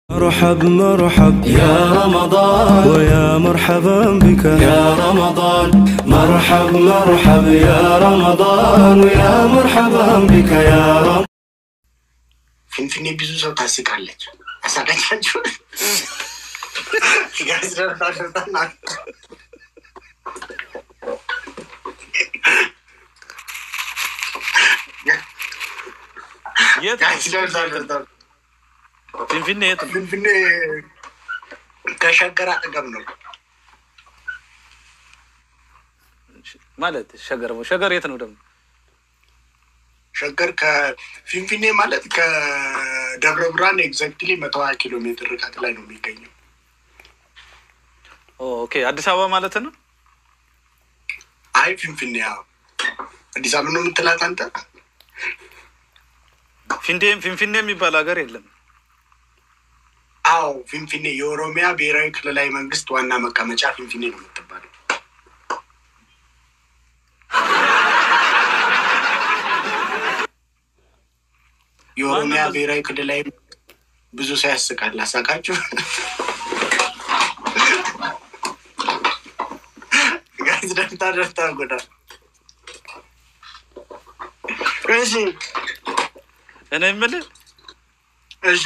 مرحب مرحب يا رمضان ويا مرحبا بك يا رمضان مرحب مرحب يا رمضان ويا مرحبا بك يا رمضان فيني ብዙ ሰው ታስቃለች አሳቃቻችሁ فيني ከሸገር አጠገብ ነው ማለት ሸገር የት ነው ደግሞ ሸገር ከፊንፊኔ ማለት ከደብረ ብርሃን ኤግዛክትሊ 120 ኪሎ ሜትር ርቀት ላይ ነው የሚገኘው። ኦኬ አዲስ አበባ ማለት ነው። አይ ፊንፊኔ ያው አዲስ አበባ ነው የምትላት አንተ። ፊንፊኔ የሚባል ሀገር የለም። አዎ ፊንፊኔ የኦሮሚያ ብሔራዊ ክልላዊ መንግስት ዋና መቀመጫ ፊንፊኔ ነው የምትባለው። የኦሮሚያ ብሔራዊ ክልላዊ ብዙ ሰው ያስቃል። አሳቃችሁ ጋይስ ደፍታ ጎዳ እሺ እኔ የምልህ እሺ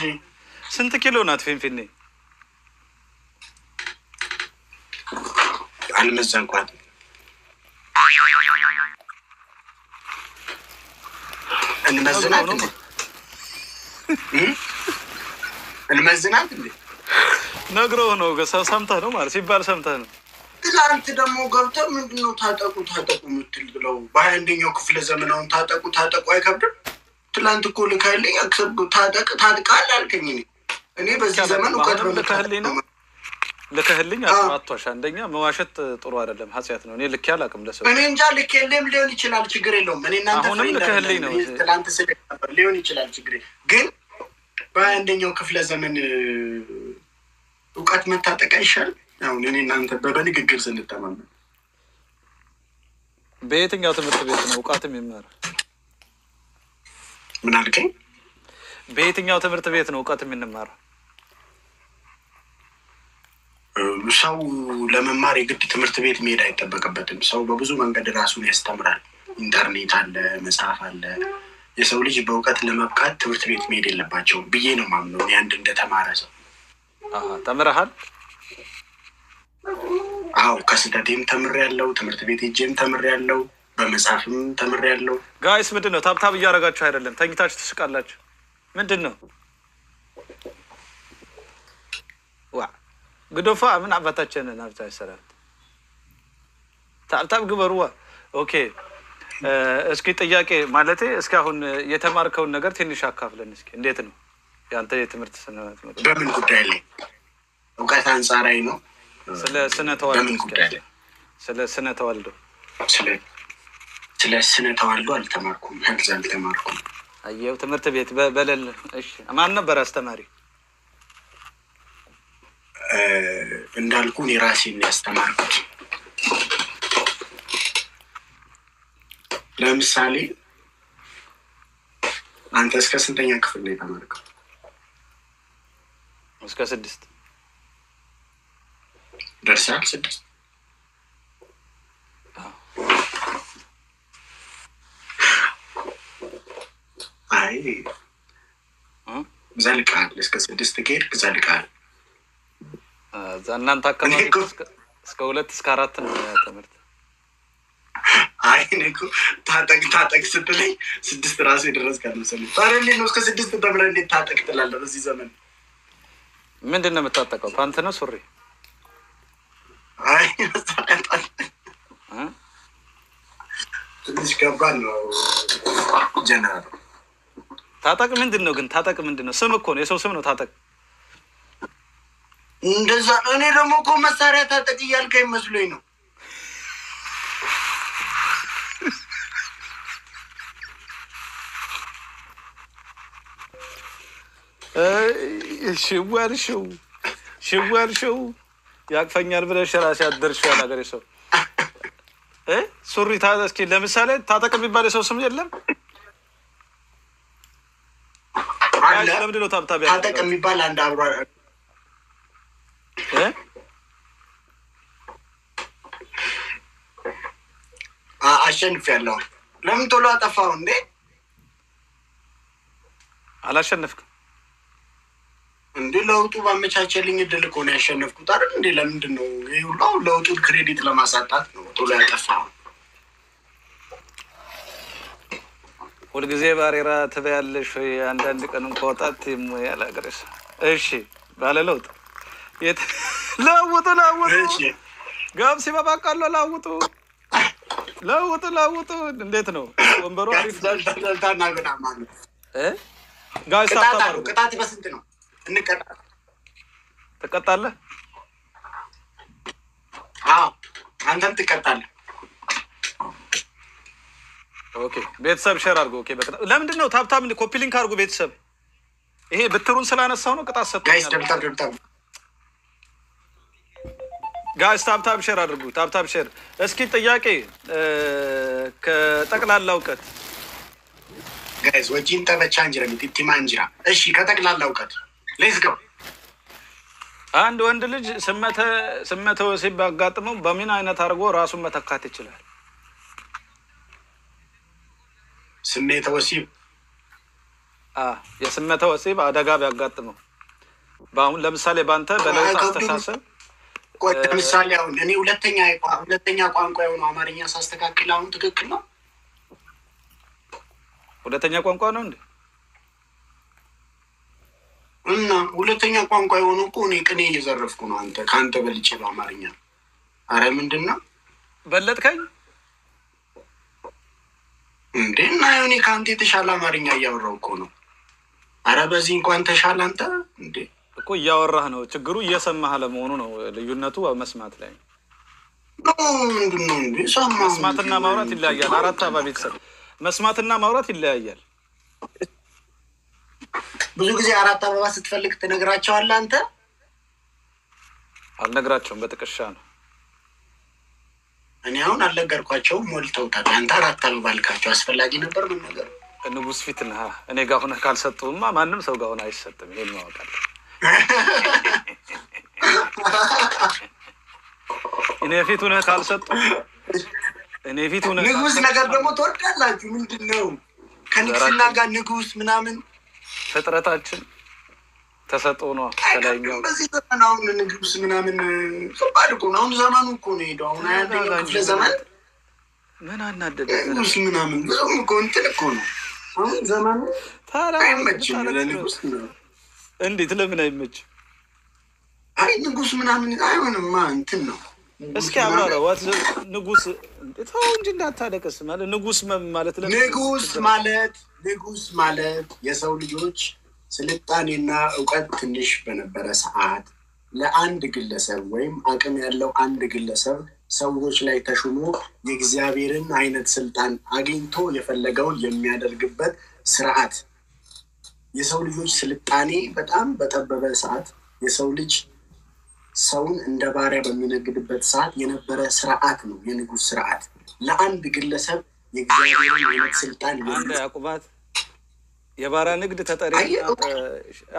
ስንት ኪሎ ናት ፊንፊኔ? አልመዘንኳት እንመዝናት እንዴ ነግረው ነው ሰምተህ ነው ማለት ሲባል ሰምተህ ነው። ትላንት ደግሞ ገብተህ ምንድነው ታጠቁ የምትል ብለው በ21ኛው ክፍለ ዘመናውን ታጠቁ አይከብድም? ትላንት እኮ ልካልኝ አክሰብ ታጥቃል አልከኝ። እኔ በዚህ ዘመን እውቀት ልከህልኝ አትዋሽ። አንደኛ መዋሸት ጥሩ አይደለም፣ ኃጢአት ነው። እኔ ልክ ያላቅም ለሰው እኔ እንጃ ልኬልም ሊሆን ይችላል፣ ችግር የለውም። እኔ እናንተ አሁንም ልከህልኝ ነው ትላንት ስለነበር ሊሆን ይችላል፣ ችግር ግን በ21ኛው ክፍለ ዘመን እውቀት መታጠቅ አይሻልም? አሁን እኔ እናንተ በንግግር ስንተማመን በየትኛው ትምህርት ቤት ነው እውቀትም ይማር? ምን አልከኝ? በየትኛው ትምህርት ቤት ነው እውቀት የምንማረው? ሰው ለመማር የግድ ትምህርት ቤት መሄድ አይጠበቅበትም። ሰው በብዙ መንገድ ራሱን ያስተምራል። ኢንተርኔት አለ፣ መጽሐፍ አለ። የሰው ልጅ በእውቀት ለመብቃት ትምህርት ቤት መሄድ የለባቸውም ብዬ ነው ማምነው። አንድ እንደተማረ ሰው ተምረሃል? አዎ ከስህተቴም ተምሬያለሁ፣ ትምህርት ቤት ሄጄም ተምሬያለሁ፣ በመጽሐፍም ተምሬያለሁ። ጋይስ ምንድን ነው ታብታብ እያደረጋችሁ አይደለም? ተኝታችሁ ትስቃላችሁ። ምንድን ነው ግዶፋ ምን አባታችን ናርታ ይሰራል። ታብታብ ግበሩዋ። ኦኬ እስኪ ጥያቄ ማለቴ እስኪ አሁን የተማርከውን ነገር ትንሽ አካፍለን እስኪ። እንዴት ነው ያንተ የትምህርት ስነት ነው? በምን ጉዳይ ላይ? እውቀት አንጻራዊ ነው። ስለ ስነ ተዋልዶ። በምን ጉዳይ ላይ? ስለ ስነ ተዋልዶ። ስለ ስነ ተዋልዶ አልተማርኩም፣ አልተማርኩም። አየው ትምህርት ቤት በለል። እሺ ማን ነበር አስተማሪ? እንዳልኩ እኔ ራሴን ያስተማርኩት። ለምሳሌ አንተ እስከ ስንተኛ ክፍል ነው የተማርከው? እስከ 6 ደርሰሃል? 6 አይ ዘልቀሃል። እስከ 6 ከሄድክ ዘልቀሃል። እናንተ አካባቢ እስከ 2 እስከ 4 ነው ትምህርት። አይ እኔ እኮ ታጠቅ ስትለኝ 6 ራሱ የደረስክ አልመሰለኝ። ታዲያ እንዴት ነው እስከ 6 ተምረህ እንዴት ታጠቅ ትላለህ? በዚህ ዘመን ምንድን ነው የምታጠቀው? ፓንት ነው ሱሪ? አይ ትንሽ ከባድ ነው። ጀነራል ታጠቅ ምንድን ነው ግን? ታጠቅ ምንድን ነው? ስም እኮ ነው፣ የሰው ስም ነው ታጠቅ። እንደዛ እኔ ደግሞ እኮ መሳሪያ ታጠቅ እያልከኝ መስሎኝ ነው። ሽዋልሽው ያቅፈኛል ብለሽ ራሴ አደርሽው ያላገሬ ሰው ሱሪ እስኪ ለምሳሌ ታጠቅ የሚባል የሰው ስም የለም? አለ ለምንድን ነው ታብታብ ታጠቅ የሚባል አንድ አብሮ አሸንፊያለሁ። ለምን ቶሎ አጠፋው እንዴ? አላሸነፍክም እንዴ? ለውጡ ባመቻቸልኝ እድል እኮ ነው ያሸነፍኩት አይደል እንዴ? ለምንድን ነው ይሄ ሁሉ ለውጡን ክሬዲት ለማሳጣት ነው ቶሎ ያጠፋው? ሁልጊዜ ባሬራ ትበያለሽ ወይ? አንዳንድ ቀን እንኳን ወጣት ያላገረሽ። እሺ ባለ ለውጥ ለውጡ ጋብ ሲበባቃሎ ለውጡ እንዴት ነው ወንበሩ? አሪፍ ዳልታና ገና ማለት ጋይስ ታታሩ ቅጣት በስንት ነው እንቀጣለን? ትቀጣለህ? አዎ አንተም ትቀጣለህ። ኦኬ ቤተሰብ ሼር አድርጎ። ኦኬ በቃ ለምንድን ነው ታብታብ ኮፒ ሊንክ አድርጎ ቤተሰብ። ይሄ ብትሩን ስላነሳው ነው ቅጣት ሰጥቶ ጋይስ ደብታብ ጋይስ ታብታብ ሼር አድርጉ። ታብታብ ሼር። እስኪ ጥያቄ ከጠቅላላ እውቀት ጋይስ ወጂን ተበቻንጅራ ሚቲማንጅራ። እሺ ከጠቅላላ እውቀት ሌትስ ጎ። አንድ ወንድ ልጅ ስመተ ወሲብ ባጋጥመው በምን አይነት አድርጎ ራሱን መተካት ይችላል? ስሜተ ወሲብ የስሜተ ወሲብ አደጋ ቢያጋጥመው በአሁን ለምሳሌ ባንተ በለውጥ አስተሳሰብ ለምሳሌ አሁን እኔ ሁለተኛ ቋንቋ የሆነው አማርኛ ሳስተካክል አሁን ትክክል ነው? ሁለተኛ ቋንቋ ነው እንዴ? እና ሁለተኛ ቋንቋ የሆነው እኮ እኔ ቅኔ እየዘረፍኩ ነው። አንተ ከአንተ በልጬ በአማርኛ። አረ ምንድን ነው በለጥከኝ እንዴ? እና እኔ ከአንተ የተሻለ አማርኛ እያወራሁ እኮ ነው። አረ በዚህ እንኳን ተሻለ አንተ እንዴ እኮ እያወራህ ነው። ችግሩ እየሰማህ ለመሆኑ ነው። ልዩነቱ መስማት ላይ ነው። ምንድን ነው እንዴ? መስማትና ማውራት ይለያያል። አራት አባ ቤተሰብ መስማትና ማውራት ይለያያል። ብዙ ጊዜ አራት አበባ ስትፈልግ ትነግራቸዋለህ አንተ? አልነግራቸውም፣ በጥቅሻ ነው። እኔ አሁን አልነገርኳቸውም፣ ሞልተውታል። አንተ አራት አበባ ልካቸው አስፈላጊ ነበር ምን ነገር? ንጉስ ፊት ነህ። እኔ ጋር ሆነህ ካልሰጡህማ ማንም ሰው ጋር ሆነህ አይሰጥም። ይሄን ማወቅ አለ። እኔ ፊት ሆነህ ካልሰጡህ እኔ ፊት ሆነህ ንጉስ ነገር ደግሞ ትወዳላችሁ። ምንድን ነው ከንግስና ጋር ንጉስ ምናምን? ፍጥረታችን ተሰጥቶ ነው ተላይኛው። በዚህ ዘመን አሁን ንጉስ ምናምን ከባድ እኮ ነው። አሁን ዘመኑ እኮ ነው ሄደው። አሁን አንደኛው ክፍለ ዘመን ምን አናደደ ንጉስ ምናምን ብዙም እኮ እንትን እኮ ነው አሁን ዘመኑ። አይመችም ለንጉስ ነው። እንዴት ለምን አይመችም? አይ ንጉስ ምናምን አይሆንማ እንትን ነው። እስኪ አብራራ። ዋት ንጉስ ተው እንጂ እንዳታለቅስ። ማለት ንጉስ ማለት ንጉስ ማለት የሰው ልጆች ስልጣኔና እውቀት ትንሽ በነበረ ሰዓት ለአንድ ግለሰብ ወይም አቅም ያለው አንድ ግለሰብ ሰዎች ላይ ተሹሞ የእግዚአብሔርን አይነት ስልጣን አግኝቶ የፈለገውን የሚያደርግበት ስርዓት። የሰው ልጆች ስልጣኔ በጣም በጠበበ ሰዓት የሰው ልጅ ሰውን እንደ ባሪያ በሚነግድበት ሰዓት የነበረ ስርዓት ነው የንጉስ ስርዓት። ለአንድ ግለሰብ የእግዚአብሔርን አይነት ስልጣን አንድ ያቁባት የባሪያ ንግድ ተጠሪ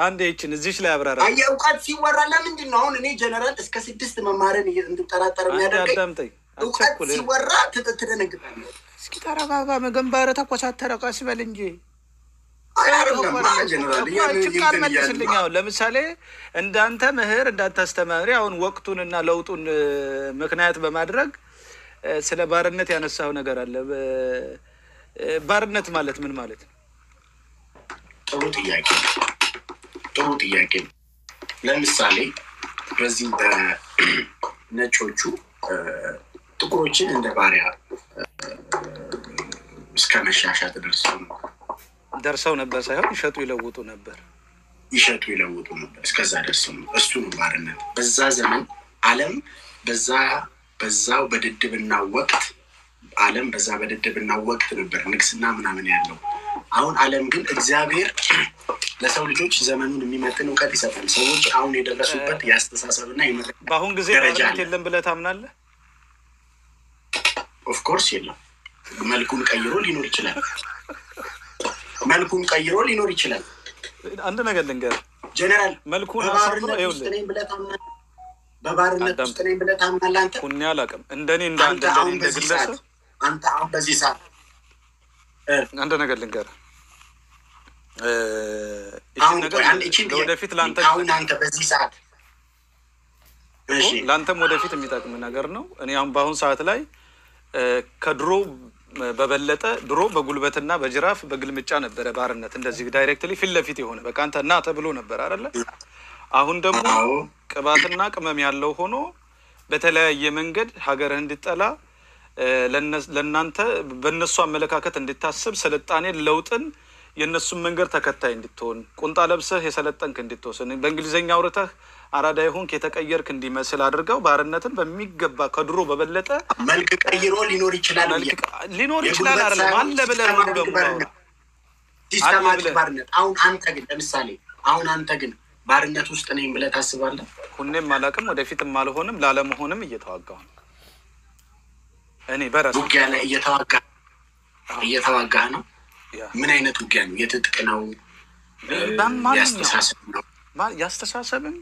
አንድ ይችን እዚች ላይ አብራራ። አየህ እውቀት ሲወራ ለምንድን ነው አሁን እኔ ጀነራል እስከ 6 መማርን እንድጠራጠር የሚያደርገኝ? እውቀት ሲወራ ትደነግጣለህ። እስኪ ተረጋጋ። መገንባረ ተኮሳተረ ቀስ በል እንጂ መልስልኝ። አሁን ለምሳሌ እንዳንተ ምህር እንዳታስተማሪ አሁን ወቅቱንና ለውጡን ምክንያት በማድረግ ስለ ባርነት ያነሳው ነገር አለ። ባርነት ማለት ምን ማለት ነው? ጥሩ ጥያቄ። ለምሳሌ በዚህ በነጮቹ ጥቁሮችን እንደ ባሪያ እስከ መሻሻት ደርሰው ነበር ሳይሆን ይሸጡ ይለውጡ ነበር። እስከዛ ደርሰው ነው። እሱ ነው ባርነት። በዛ ዘመን ዓለም በዛው በድድብና ወቅት ነበር ንግስና ምናምን ያለው። አሁን ዓለም ግን እግዚአብሔር ለሰው ልጆች ዘመኑን የሚመጥን እውቀት ይሰጣል። ሰዎች አሁን የደረሱበት የአስተሳሰብና በአሁን ጊዜ ባርነት የለም ብለህ ታምናለህ? ኦፍኮርስ የለም። መልኩን ቀይሮ ሊኖር ይችላል። አንድ ነገር ልንገር ጀነራል መልኩን በባርነት ውስጥ ነኝ ብለህ ታምናለህ? በባርነት ውስጥ ነኝ ብለህ ታምናለህ አንተ? ኩኒ አላውቅም። እንደኔ እንደ ግለሰብ አንተ አሁን በዚህ ሰዓት አንድ ነገር ልንገር ወደፊት አንተ በዚህ ሰዓት ለአንተም ወደፊት የሚጠቅም ነገር ነው። እኔ አሁን በአሁኑ ሰዓት ላይ ከድሮ በበለጠ ድሮ በጉልበትና በጅራፍ በግልምጫ ነበረ ባርነት፣ እንደዚህ ዳይሬክትሊ ፊት ለፊት የሆነ በቃ አንተ እና ተብሎ ነበር አይደለ? አሁን ደግሞ ቅባትና ቅመም ያለው ሆኖ በተለያየ መንገድ ሀገርህ እንድጠላ ለእናንተ በእነሱ አመለካከት እንድታስብ ስልጣኔን ለውጥን የእነሱን መንገድ ተከታይ እንድትሆን ቁንጣ ለብሰህ የሰለጠንክ እንድትወስን በእንግሊዝኛ አውርተህ አራዳ ይሁንክ የተቀየርክ እንዲመስል አድርገው ባርነትን በሚገባ ከድሮ በበለጠ መልክ ቀይሮ ሊኖር ይችላል አይደለም አለ ብለህ ሲስተማቲክ ባርነት። አሁን አንተ ግን ባርነት ውስጥ ነኝ ብለህ ታስባለህ? ሁኔም አላውቅም፣ ወደፊትም አልሆንም፣ ላለመሆንም እየተዋጋሁ ነው። እኔ በራሴ ውጊያ ላይ እየተዋጋህ ነው። ምን አይነት ውጊያ ነው? የትጥቅ ነው? ያስተሳሰብ ነው? ያስተሳሰብም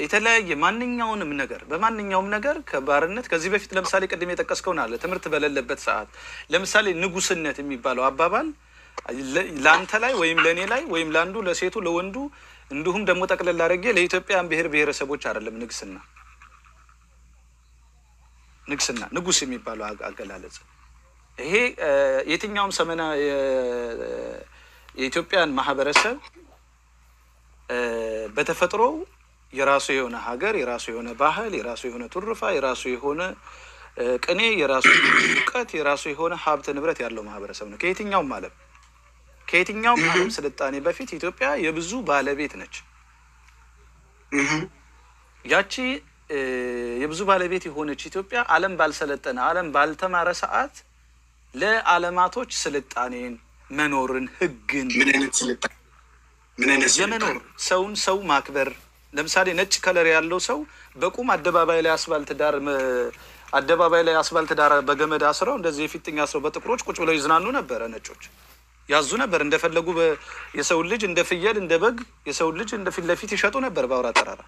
የተለያየ ማንኛውንም ነገር በማንኛውም ነገር ከባርነት ከዚህ በፊት ለምሳሌ ቅድም የጠቀስከውን አለ ትምህርት በሌለበት ሰዓት ለምሳሌ ንጉስነት የሚባለው አባባል ለአንተ ላይ ወይም ለእኔ ላይ ወይም ለአንዱ ለሴቱ ለወንዱ እንዲሁም ደግሞ ጠቅለል አድርጌ ለኢትዮጵያን ብሔር ብሔረሰቦች አይደለም ንግስና ንጉስ የሚባለው አገላለጽ ይሄ የትኛውም ሰመና የኢትዮጵያን ማህበረሰብ በተፈጥሮ የራሱ የሆነ ሀገር የራሱ የሆነ ባህል የራሱ የሆነ ቱርፋ የራሱ የሆነ ቅኔ የራሱ እውቀት የራሱ የሆነ ሀብት ንብረት ያለው ማህበረሰብ ነው። ከየትኛውም ዓለም ስልጣኔ በፊት ኢትዮጵያ የብዙ ባለቤት ነች። ያቺ የብዙ ባለቤት የሆነች ኢትዮጵያ ዓለም ባልሰለጠነ ዓለም ባልተማረ ሰዓት ለዓለማቶች ስልጣኔን መኖርን ህግን የመኖር ሰው ማክበር ለምሳሌ ነጭ ከለር ያለው ሰው በቁም አደባባይ ላይ አስፋልት ዳር በገመድ አስረው እንደዚህ የፊጥኛ አስረው በጥቁሮች ቁጭ ብለው ይዝናኑ ነበረ። ነጮች ያዙ ነበር እንደፈለጉ የሰው ልጅ እንደ ፍየል እንደ በግ የሰው ልጅ እንደ ፊት ለፊት ይሸጡ ነበር በአውራ ጠራራ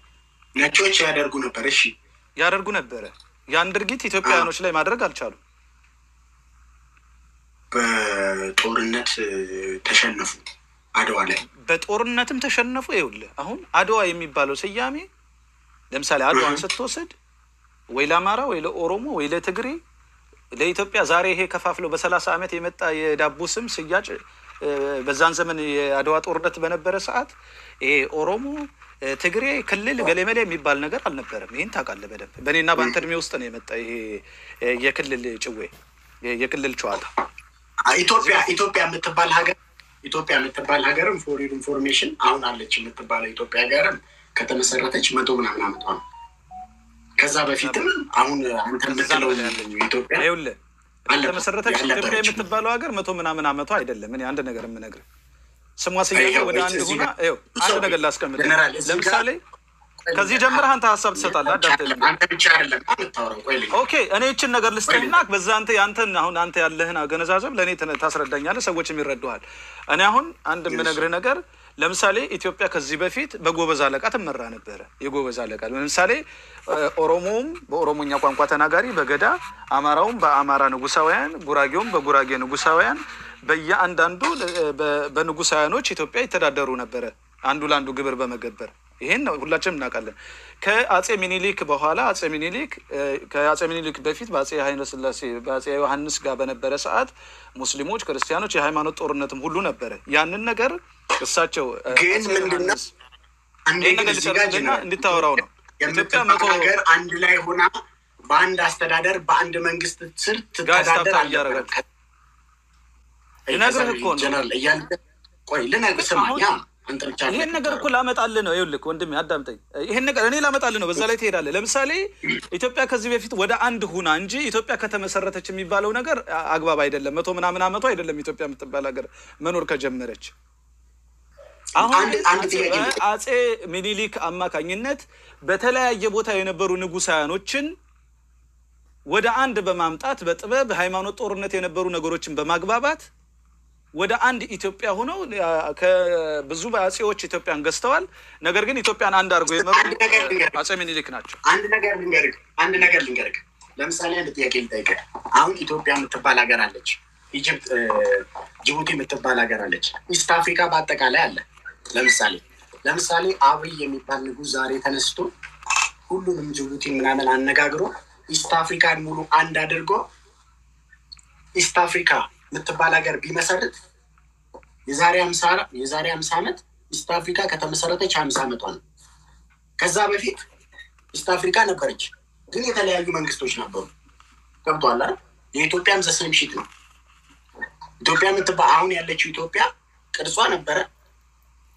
ነጮች ያደርጉ ነበር። እሺ ያደርጉ ነበር። ያን ድርጊት ኢትዮጵያውያኖች ላይ ማድረግ አልቻሉም። በጦርነት ተሸነፉ። አድዋ ላይ በጦርነትም ተሸነፉ። ይኸውልህ አሁን አድዋ የሚባለው ስያሜ ለምሳሌ አድዋን ስትወስድ ወይ ለአማራ ወይ ለኦሮሞ ወይ ለትግሬ ለኢትዮጵያ ዛሬ ይሄ ከፋፍለው በ30 ዓመት የመጣ የዳቦ ስም ስያጭ በዛን ዘመን የአድዋ ጦርነት በነበረ ሰዓት ይሄ ኦሮሞ ትግሬ ክልል ገሌመሌ የሚባል ነገር አልነበረም። ይሄን ታውቃለህ በደንብ። በእኔና በአንተ እድሜ ውስጥ ነው የመጣ ይሄ የክልል ጭዌ የክልል ጨዋታ። ኢትዮጵያ የምትባል ሀገርም ፎር ኢንፎርሜሽን አሁን አለች የምትባለው ኢትዮጵያ ሀገርም ከተመሰረተች 100 ምናምን ዓመቷ ነው። ከዛ በፊትም አሁን አንተ የምትለው ኢትዮጵያ ይኸውልህ ከተመሰረተች ኢትዮጵያ የምትባለው ሀገር 100 ምናምን ዓመቷ አይደለም። እኔ አንድ ነገር የምነግርህ ስሟ ሲያየ ወደ አንድ ሆና አንድ ነገር ላስቀምጥ። ለምሳሌ ከዚህ ጀምረህ አንተ ሀሳብ ትሰጣለህ። አንተ ብቻ አይደለም የምታወራው። ኦኬ እኔ እችን ነገር ልስጥህና በዛ ያንተን አሁን አንተ ያለህን አገነዛዘብ ለእኔ ታስረዳኛለህ፣ ሰዎችም ይረዱሃል። እኔ አሁን አንድ የምነግርህ ነገር ለምሳሌ ኢትዮጵያ ከዚህ በፊት በጎበዝ አለቃ ትመራ ነበረ። የጎበዝ አለቃ ለምሳሌ ኦሮሞውም በኦሮሞኛ ቋንቋ ተናጋሪ በገዳ፣ አማራውም በአማራ ንጉሳውያን፣ ጉራጌውም በጉራጌ ንጉሳውያን በየአንዳንዱ በንጉሳውያኖች ኢትዮጵያ ይተዳደሩ ነበረ አንዱ ለአንዱ ግብር በመገበር። ይሄን ሁላችንም እናውቃለን። ከአጼ ሚኒሊክ በኋላ ከአጼ ሚኒሊክ በፊት በአጼ ኃይለ ሥላሴ በአጼ ዮሐንስ ጋር በነበረ ሰዓት ሙስሊሞች ክርስቲያኖች የሃይማኖት ጦርነትም ሁሉ ነበረ። ያንን ነገር እሳቸው ግን ምንድነው እንድታወራው ነው ኢትዮጵያ ሀገር አንድ ላይ ሆና በአንድ አስተዳደር በአንድ መንግስት ስር ትተዳደር አለበት። ልነግርህ እኮ ነው ልነግርህ ስማኛ ይሄን ነገር እኮ ላመጣልህ ነው። ይኸውልህ ወንድሜ አዳምጠኝ። ይሄን ነገር እኔ ላመጣልህ ነው። በዛ ላይ ትሄዳለህ። ለምሳሌ ኢትዮጵያ ከዚህ በፊት ወደ አንድ ሁና እንጂ ኢትዮጵያ ከተመሰረተች የሚባለው ነገር አግባብ አይደለም። 100 ምናምን ዓመቷ አይደለም ኢትዮጵያ የምትባል ሀገር መኖር ከጀመረች። አሁን አጼ ሚኒሊክ አማካኝነት በተለያየ ቦታ የነበሩ ንጉሳውያኖችን ወደ አንድ በማምጣት በጥበብ ሃይማኖት ጦርነት የነበሩ ነገሮችን በማግባባት ወደ አንድ ኢትዮጵያ ሆነው ከብዙ አጼዎች ኢትዮጵያን ገዝተዋል። ነገር ግን ኢትዮጵያን አንድ አድርጎ የመሩ አጼ ምኒልክ ናቸው። አንድ ነገር ልንገርህ። ለምሳሌ አንድ ጥያቄ ልጠይቅህ። አሁን ኢትዮጵያ የምትባል ሀገር አለች፣ ኢጅፕት፣ ጅቡቲ የምትባል ሀገር አለች፣ ኢስት አፍሪካ በአጠቃላይ አለ። ለምሳሌ አብይ የሚባል ንጉሥ ዛሬ ተነስቶ ሁሉንም ጅቡቲ ምናምን አነጋግሮ ኢስት አፍሪካን ሙሉ አንድ አድርጎ ኢስት አፍሪካ የምትባል ሀገር ቢመሰርት የዛሬ 50 ዓመት ኢስት አፍሪካ ከተመሰረተች 50 ዓመቷ ነው። ከዛ በፊት ኢስት አፍሪካ ነበረች፣ ግን የተለያዩ መንግስቶች ነበሩ። ገብቶሃል አይደል? የኢትዮጵያም ዘሰም ሺት ነው። ኢትዮጵያ የምትባል አሁን ያለችው ኢትዮጵያ ቅርጿ ነበረ፣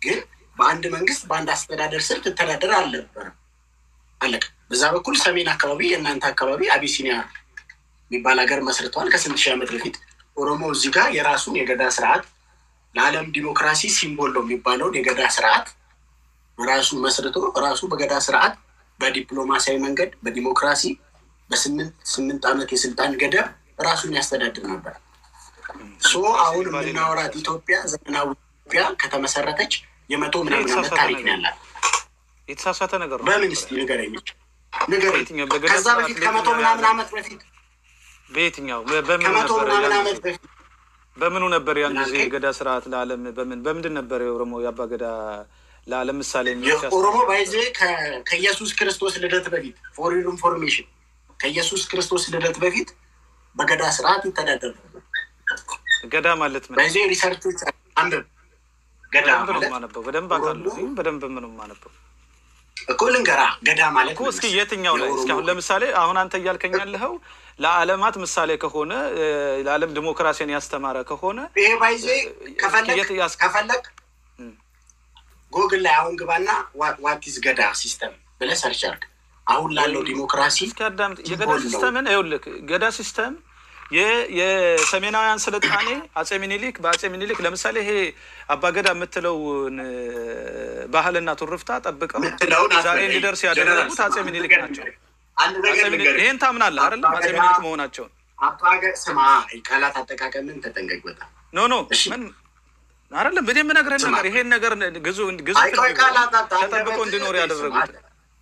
ግን በአንድ መንግስት በአንድ አስተዳደር ስር ትተዳደር አልነበረም። አለቀ። በዛ በኩል ሰሜን አካባቢ የእናንተ አካባቢ አቢሲኒያ የሚባል ሀገር መስርተዋል ከስንት ሺህ ዓመት በፊት። ኦሮሞ እዚህ ጋር የራሱን የገዳ ስርዓት ለዓለም ዲሞክራሲ ሲምቦል ነው የሚባለውን የገዳ ስርዓት ራሱ መስርቶ ራሱ በገዳ ስርዓት በዲፕሎማሲያዊ መንገድ በዲሞክራሲ በስምንት ዓመት የስልጣን ገደብ ራሱን ያስተዳድር ነበር። አሁን የምናወራት ኢትዮጵያ ዘመናዊ ኢትዮጵያ ከተመሰረተች የመቶ ምናምን ዓመት ታሪክ ነው ያላት። የተሳሳተ ነገር ነው። በምን እስኪ ንገረኝ። ከዛ በፊት ከመቶ ምናምን ዓመት በፊት በየትኛው በምኑ ነበር ያን ጊዜ የገዳ ስርዓት ለዓለም በምንድን ነበር የኦሮሞ የአባ ገዳ ለዓለም ምሳሌ ኦሮሞ ባይዜ ከኢየሱስ ክርስቶስ ልደት በፊት ፎር ኢንፎርሜሽን ከኢየሱስ ክርስቶስ ልደት በፊት በገዳ ስርዓት ይተዳደር ነበር። ገዳ ማለት ምን ባይዜ ሪሰርቾች አንብብ። ገዳ ማለት በደንብ አውቃለሁ፣ በደንብ ምንም ማነበው እኮ ልንገራ። ገዳ ማለት እኮ እስኪ የትኛው ላይ እስኪ አሁን ለምሳሌ አሁን አንተ እያልከኝ ያለኸው ለዓለማት ምሳሌ ከሆነ ለዓለም ዲሞክራሲን ያስተማረ ከሆነ ይሄ ባይዜ ከፈለክ ጎግል ላይ አሁን ግባና ዋት ኢዝ ገዳ ሲስተም ብለህ ሰርች አድርግ። አሁን ላለው ዲሞክራሲ እስካዳም የገዳ ሲስተምን ይኸውልህ፣ ገዳ ሲስተም የሰሜናውያን ስልጣኔ አጼ ምኒልክ በአጼ ምኒልክ ለምሳሌ ይሄ አባገዳ የምትለውን ባህልና ትውፊት ጠብቀው ዛሬ እንዲደርስ ያደረጉት አጼ ምኒልክ ናቸው። ይሄን ታምናለህ አይደል? አጼ ምኒልክ መሆናቸውን አባገዳ ስማ፣ ቃላት አጠቃቀምን ተጠንቀቅ። በጣም ኖ ምን አይደለም በደም ነገርህ ነገር ይሄን ነገር ግዙ ተጠብቆ እንዲኖር ያደረጉት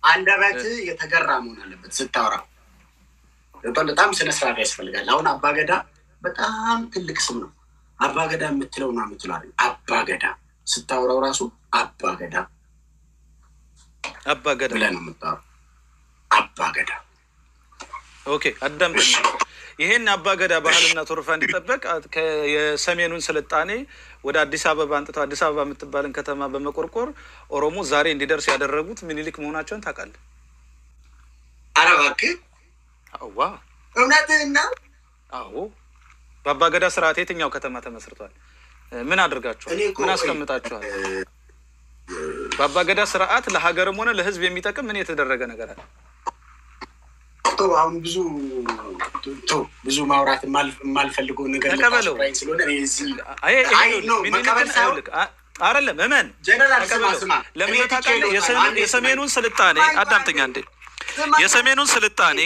አንደበት የተገራ መሆን አለበት ስታወራ። በጣም ስነ ስርዓት ያስፈልጋል። አሁን አባገዳ በጣም ትልቅ ስም ነው። አባገዳ የምትለው ነው የምትለው አባገዳ ስታወራው ራሱ አባገዳ ብለህ ነው የምታወራው። አባገዳ ኦኬ። አዳምጠኝ። ይሄን አባገዳ ባህልና ትውፊት እንዲጠበቅ የሰሜኑን ስልጣኔ ወደ አዲስ አበባ አንጥተው አዲስ አበባ የምትባልን ከተማ በመቆርቆር ኦሮሞ ዛሬ እንዲደርስ ያደረጉት ምኒልክ መሆናቸውን ታውቃለህ? ኧረ እባክህ አዋ እውነትህን ነው? አዎ። በአባገዳ ስርዓት የትኛው ከተማ ተመስርቷል? ምን አድርጋችኋል? ምን አስቀምጣችኋል? በአባገዳ ስርዓት ለሀገርም ሆነ ለሕዝብ የሚጠቅም ምን የተደረገ ነገር አለ? አሁን ብዙ ማውራት የማልፈልገው ነገር ተቀበለው ስለሆነ አይደለም እመን ለምን ታውቃለህ? የሰሜኑን ስልጣኔ አዳምጠኛ እንዴ የሰሜኑን ስልጣኔ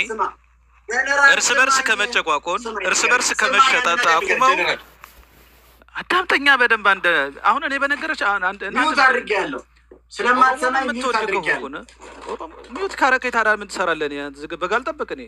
እርስ በርስ ከመጨቋቆን እርስ በርስ ከመሸጣት አቁመው አዳምጠኛ በደንብ አንደ አሁን እኔ በነገረች አንድ አድርጌያለሁ ስለማትሰማኝ ሚውት ካረከኝ ታዲያ ምን ትሰራለህ? በጋል ጠብቅ እኔ